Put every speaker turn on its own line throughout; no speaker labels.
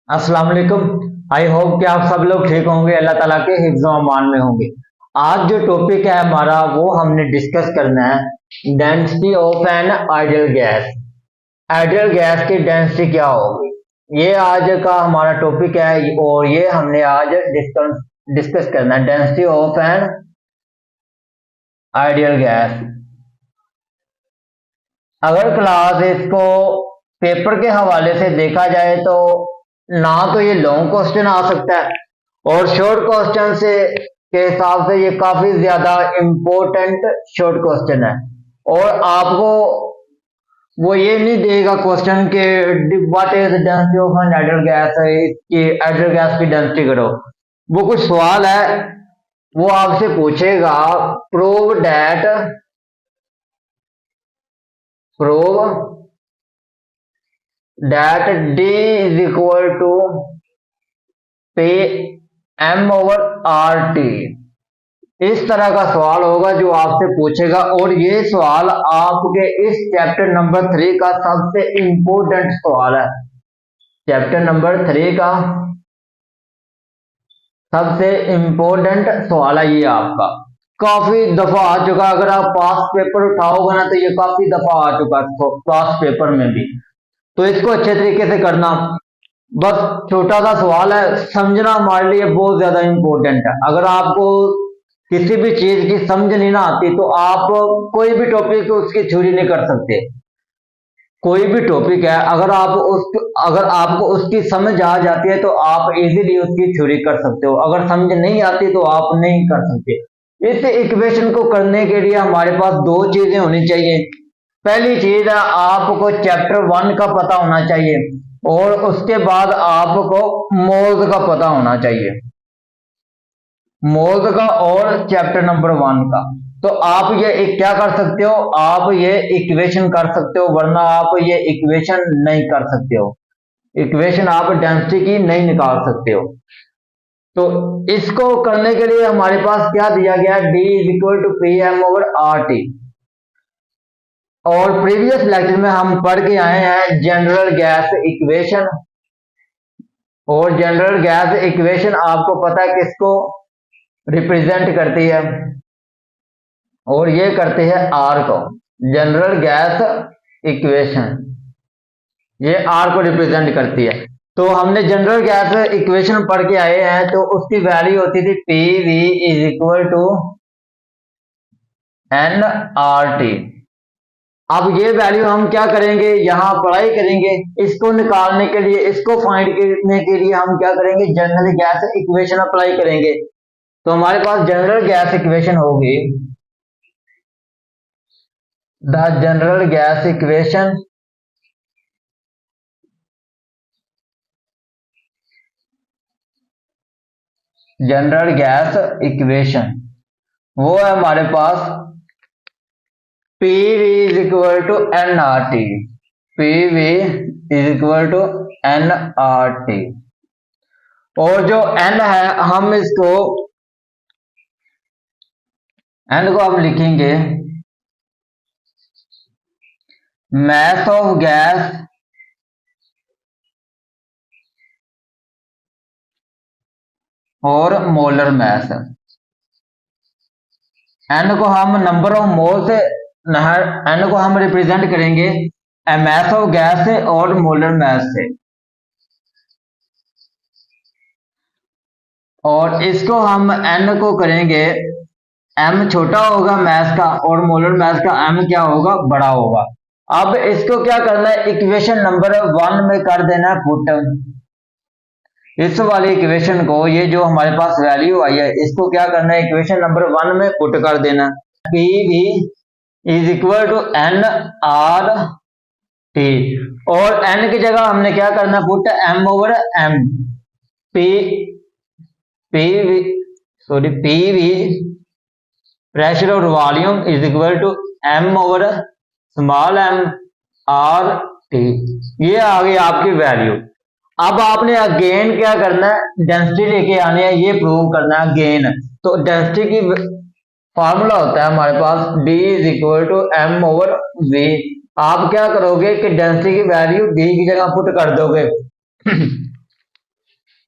अस्सलाम वालेकुम। I hope कि आप सब लोग ठीक होंगे, अल्लाह ताला के हिफ्ज़ व अमान में होंगे। आज जो टॉपिक है हमारा वो हमने डिस्कस करना है density of an ideal gas. Ideal gas की डेंसिटी क्या होगी, ये आज का हमारा टॉपिक है और ये हमने आज डिस्कस करना है density of an ideal gas. अगर क्लास इसको पेपर के हवाले से देखा जाए तो ना तो ये लॉन्ग क्वेश्चन आ सकता है और शॉर्ट क्वेश्चन से के हिसाब से ये काफी ज्यादा इम्पोर्टेंट शॉर्ट क्वेश्चन है। और आपको वो ये नहीं देगा क्वेश्चन के what is density of an ideal gas, कि आइडियल गैस की डेंसिटी करो। वो कुछ सवाल है, वो आपसे पूछेगा prove that D is equal to P M over RT। इस तरह का सवाल होगा जो आपसे पूछेगा और ये सवाल आपके इस चैप्टर नंबर 3 का सबसे इंपॉर्टेंट सवाल है। चैप्टर नंबर 3 का सबसे इंपॉर्टेंट सवाल है ये आपका। काफी दफा आ चुका, अगर आप पास पेपर उठाओगे ना तो ये काफी दफा आ चुका पास पेपर में भी। तो इसको अच्छे तरीके से करना, बस छोटा सा सवाल है, समझना हमारे लिए बहुत ज्यादा इंपॉर्टेंट है। अगर आपको किसी भी चीज की समझ नहीं ना आती तो आप कोई भी टॉपिक उसकी थ्योरी नहीं कर सकते। कोई भी टॉपिक है, अगर आपको उसकी समझ आ जाती है तो आप इजीली उसकी थ्योरी कर सकते हो, अगर समझ नहीं आती तो आप नहीं कर सकते। इस इक्वेशन को करने के लिए हमारे पास दो चीजें होनी चाहिए। पहली चीज है, आपको चैप्टर 1 का पता होना चाहिए और उसके बाद आपको मोल्स का पता होना चाहिए, मोल्स का और चैप्टर नंबर 1 का। तो आप ये क्या कर सकते हो, आप ये इक्वेशन कर सकते हो, वरना आप ये इक्वेशन नहीं कर सकते हो। इक्वेशन आप डेंसिटी की नहीं निकाल सकते हो। तो इसको करने के लिए हमारे पास क्या दिया गया है, D is equal to PM over RT। और प्रीवियस लेक्चर में हम पढ़ के आए हैं जनरल गैस इक्वेशन, और जनरल गैस इक्वेशन आपको पता है किसको रिप्रेजेंट करती है, और ये करती है आर को। जनरल गैस इक्वेशन ये आर को रिप्रेजेंट करती है। तो हमने जनरल गैस इक्वेशन पढ़ के आए हैं, तो उसकी वैल्यू होती थी P V is equal to n R T. अब ये वैल्यू हम क्या करेंगे, यहाँ अप्लाई करेंगे। इसको निकालने के लिए, इसको फाइंड करने के लिए हम क्या करेंगे, जनरल गैस इक्वेशन अप्लाई करेंगे। तो हमारे पास जनरल गैस इक्वेशन होगी, the general gas equation general gas equation वो है हमारे पास P V is equal to n R T. P V is equal to n R T. और जो एन है, हम इसको एन को हम लिखेंगे मास ऑफ गैस और मोलर मास। एन को हम नंबर ऑफ मोल से, एन को हम रिप्रेजेंट करेंगे मास ऑफ गैस से और मोलर मास से। और इसको हम एन को करेंगे, एम छोटा होगा मैथ का और मोलर मास का एम क्या होगा, बड़ा होगा। अब इसको क्या करना है, इक्वेशन नंबर 1 में कर देना है पुट। इस वाली इक्वेशन को, ये जो हमारे पास वैल्यू आई है, इसको क्या करना है, इक्वेशन नंबर 1 में पुट कर देना। P V is equal to n R T, और एन की जगह हमने क्या करना है, put M over m. P P V sorry P V pressure और volume is equal to M over small m R T. ये आ गई आपकी वैल्यू। अब आपने अगेन क्या करना है, डेंसिटी लेके आनी है, ये प्रूव करना है अगेन। तो डेंसिटी की फॉर्मूला होता है हमारे पास D is equal to M over V. आप क्या करोगे कि डेंसिटी की वैल्यू D की जगह पुट कर दोगे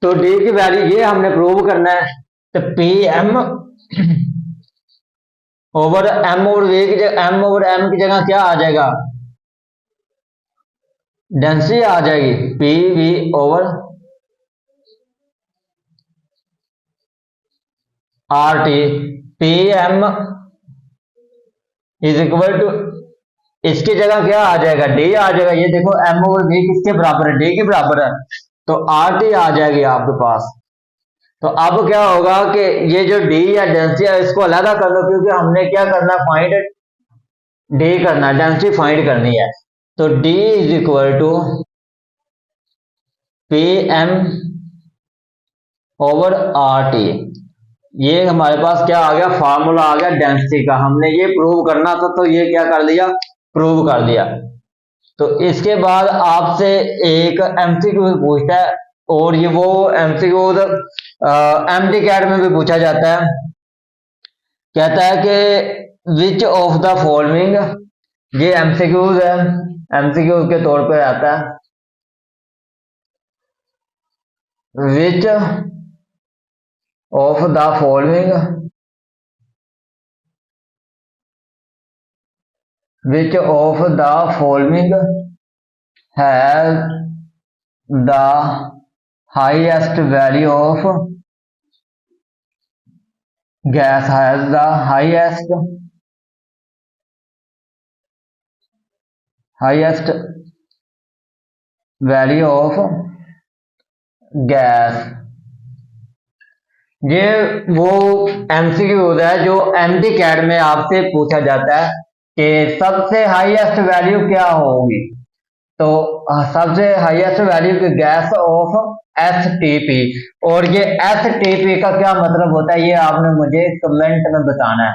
तो डी की वैल्यू ये हमने प्रूव करना है। तो P M over M over V की जगह एम ओवर एम की जगह क्या आ जाएगा, डेंसिटी आ जाएगी, P V over R T. P M is equal to, इसकी जगह क्या आ जाएगा, डी आ जाएगा। ये देखो एम ओवर वी किसके बराबर है, डी के बराबर है, तो आर टी आ जाएगी आपके पास। तो अब क्या होगा कि ये जो डी या डेंसिटी है इसको अलग कर लो, क्योंकि हमने क्या करना है, फाइंड डी करना है, डेंसिटी फाइंड करनी है। तो D is equal to P M over R T. ये हमारे पास क्या आ गया, फार्मूला आ गया डेंसिटी का। हमने ये प्रूव करना था तो ये क्या कर दिया, प्रूव कर दिया। तो इसके बाद आपसे एक एमसीक्यू पूछता है, और ये वो एमसीक्यू एमडी कैट में भी पूछा जाता है। कहता है कि विच ऑफ द फॉलोइंग, ये एमसीक्यूज है, एमसीक्यू के तौर पे आता है, which of the following, which of the following has the highest value of gas, has the highest value of gas। ये वो एमसीक्यू होता है जो एमडी कैट में आपसे पूछा जाता है कि सबसे हाईएस्ट वैल्यू क्या होगी। तो सबसे हाईएस्ट वैल्यू की गैस ऑफ एसटीपी, और ये एसटीपी का क्या मतलब होता है ये आपने मुझे कमेंट में बताना है।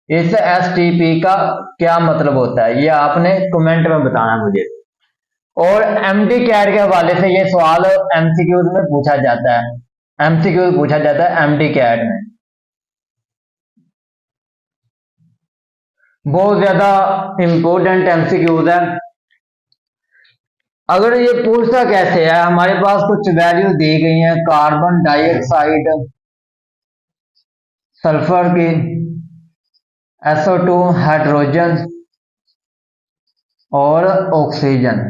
इस एसटीपी का क्या मतलब होता है ये आपने कमेंट में बताना है मुझे। और एमडी कैट के हवाले से ये सवाल एमसीक्यूज में पूछा जाता है, एमसीक्यू पूछा जाता है एमडी कैट में। बहुत ज्यादा इंपॉर्टेंट एमसीक्यूज है। अगर ये पूछता कैसे है, हमारे पास कुछ वैल्यू दी गई है, कार्बन डाइऑक्साइड, सल्फर की, SO2, हाइड्रोजन और ऑक्सीजन।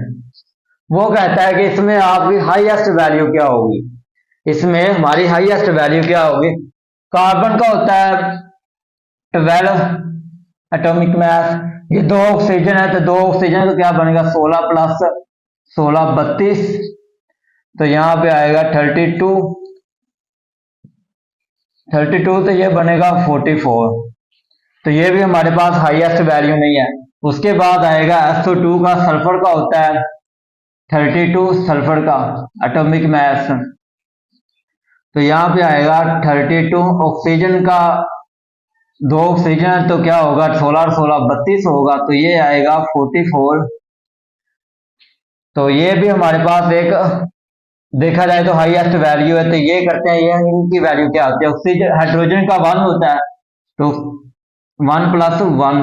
वो कहता है कि इसमें आपकी हाईएस्ट वैल्यू क्या होगी, इसमें हमारी हाईएस्ट वैल्यू क्या होगी। कार्बन का होता है 12 एटॉमिक मास, ये 2 ऑक्सीजन है, तो 2 ऑक्सीजन का क्या बनेगा, 16 प्लस 16 32, तो यहाँ पे आएगा 32, तो ये बनेगा 44। तो ये भी हमारे पास हाईएस्ट वैल्यू नहीं है। उसके बाद आएगा SO2 का, सल्फर का होता है 32, सल्फर का एटॉमिक मास, तो यहाँ पे आएगा 32। ऑक्सीजन का 2 ऑक्सीजन तो क्या होगा, 16 और 16 32 होगा, तो ये आएगा 44। तो ये भी हमारे पास एक देखा जाए तो हाईएस्ट वैल्यू है। तो ये करते हैं, ये इनकी वैल्यू क्या होती है। ऑक्सीजन हाइड्रोजन का 1 होता है, तो 1 + 1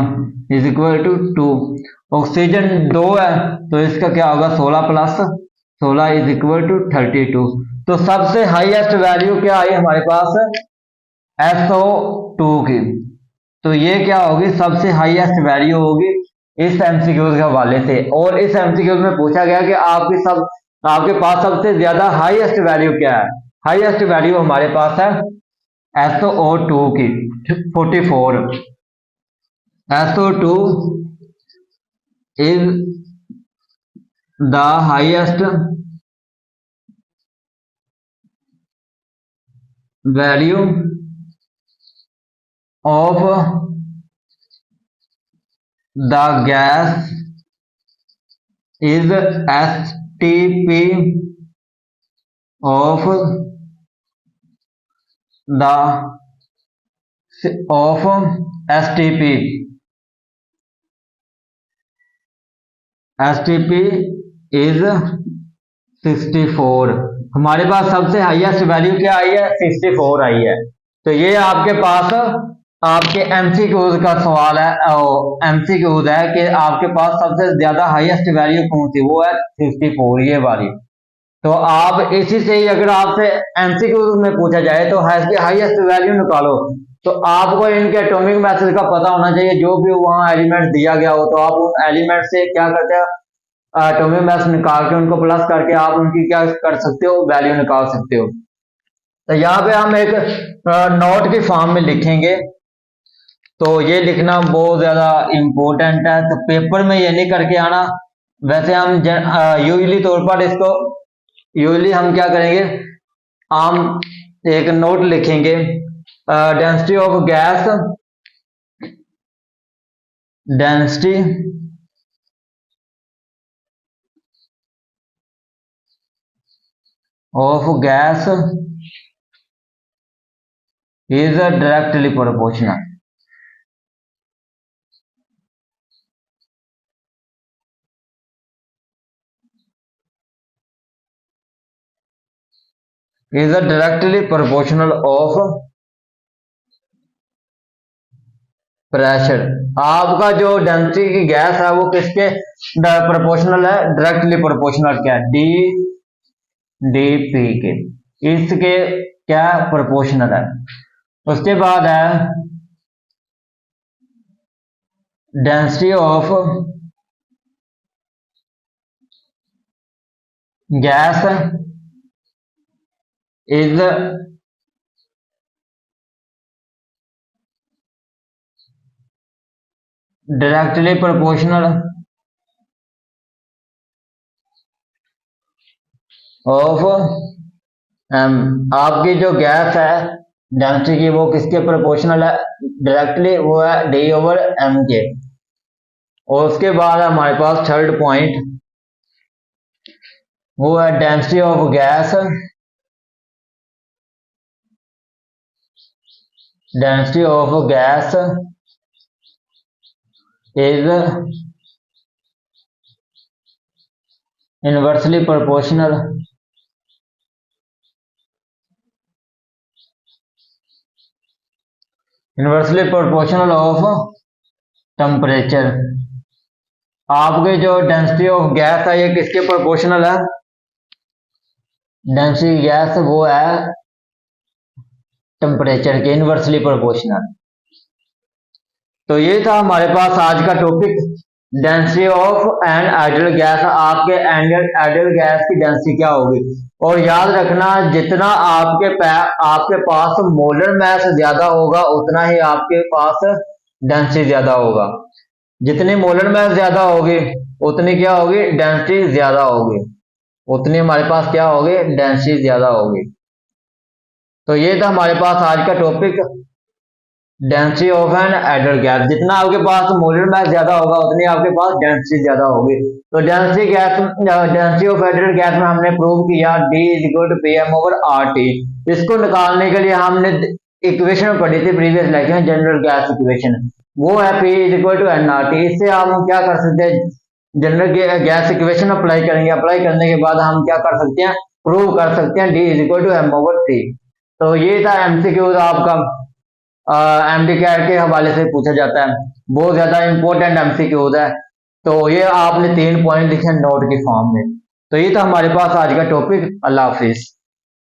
इज इक्वल टू 2। ऑक्सीजन 2 है, तो इसका क्या होगा, 16 + 16 इज इक्वल टू 32। तो सबसे हाईएस्ट वैल्यू क्या आई हमारे पास, SO2 की। तो ये क्या होगी, सबसे हाईएस्ट वैल्यू होगी इस एमसीक्यू के हवाले से। और इस एमसीक्यू में पूछा गया कि आपके पास सबसे ज्यादा हाईएस्ट वैल्यू क्या है। हाईएस्ट वैल्यू हमारे पास है SO2 की 44। SO2 is the highest value of the gas is STP of STP is 64। हमारे पास सबसे हाईएस्ट वैल्यू क्या आई है, 64 आई है। तो ये आपके पास आपके एमसीक्यूज का सवाल है, एमसीक्यूज है कि आपके पास सबसे ज्यादा हाईएस्ट वैल्यू कौन सी, वो है 64 ये वाली। तो आप इसी से ही अगर आपसे एमसीक्यू में पूछा जाए तो हाईएस्ट वैल्यू निकालो, तो आपको इनके एटॉमिक मैसेज का पता होना चाहिए। जो भी वहां एलिमेंट दिया गया हो तो आप उन एलिमेंट से क्या करते हैं, एटॉमिक मैसेज निकाल के उनको प्लस करके आप उनकी क्या कर सकते हो, वैल्यू निकाल सकते हो। तो यहाँ पे हम एक नोट की फॉर्म में लिखेंगे, तो ये लिखना बहुत ज्यादा इम्पोर्टेंट है। तो पेपर में ये नहीं करके आना। वैसे हम यूजली तौर पर इसको यूजली हम क्या करेंगे, हम एक नोट लिखेंगे, density of gas, density of gas is directly proportional. Is directly proportional of pressure. आपका जो डेंसिटी की गैस है वो किसके प्रोपोर्शनल है, डायरेक्टली प्रोपोर्शनल क्या है, डी पी के, इसके क्या प्रोपोर्शनल है। उसके बाद है density of gas is directly proportional of आपकी जो गैस है डेंसिटी की वो किसके प्रोपोर्शनल है, डायरेक्टली, वो है डी ओवर एम के। और उसके बाद हमारे पास थर्ड पॉइंट, वो है density of gas, density of gas is inversely proportional of temperature. आपके जो डेंसिटी ऑफ गैस है ये किसके प्रोपोर्शनल है, डेंसिटी गैस वो है टेम्परेचर के इनवर्सली प्रोपोर्शनल। तो ये था हमारे पास आज का topic, density of an ideal gas. आपके आइडियल गैस की डेंसिटी क्या होगी। और याद रखना, जितना आपके पास मोलर मास ज्यादा होगा उतना ही आपके पास डेंसिटी ज्यादा होगा। जितनी मोलर मास ज्यादा होगी उतनी क्या होगी, डेंसिटी ज्यादा होगी, उतनी हमारे पास क्या होगी, डेंसिटी ज्यादा होगी। तो ये था हमारे पास आज का topic, density of an ideal gas. जितना आपके पास मोलर मास ज्यादा होगा उतनी आपके पास डेंसिटी ज्यादा होगी। तो डेंसिटी ऑफ आइडियल गैस में हमने प्रूव किया D is equal to PM over RT। इसको निकालने के लिए हमने इक्वेशन पढ़ी थी प्रीवियस लेक्चर में, जनरल गैस इक्वेशन, वो है P is equal to NRT। इससे हम क्या कर सकते हैं, जनरल गैस इक्वेशन अप्लाई करेंगे। अप्लाई करने के बाद हम क्या कर सकते हैं, प्रूव कर सकते हैं D is equal to M over T। तो ये था MCQ आपका, MD-CAT के हवाले से पूछा जाता है, बहुत ज्यादा इंपॉर्टेंट MCQ होता है। तो ये आपने 3 पॉइंट लिखे नोट की फॉर्म में। तो ये था हमारे पास आज का टॉपिक। अल्लाह हाफिज।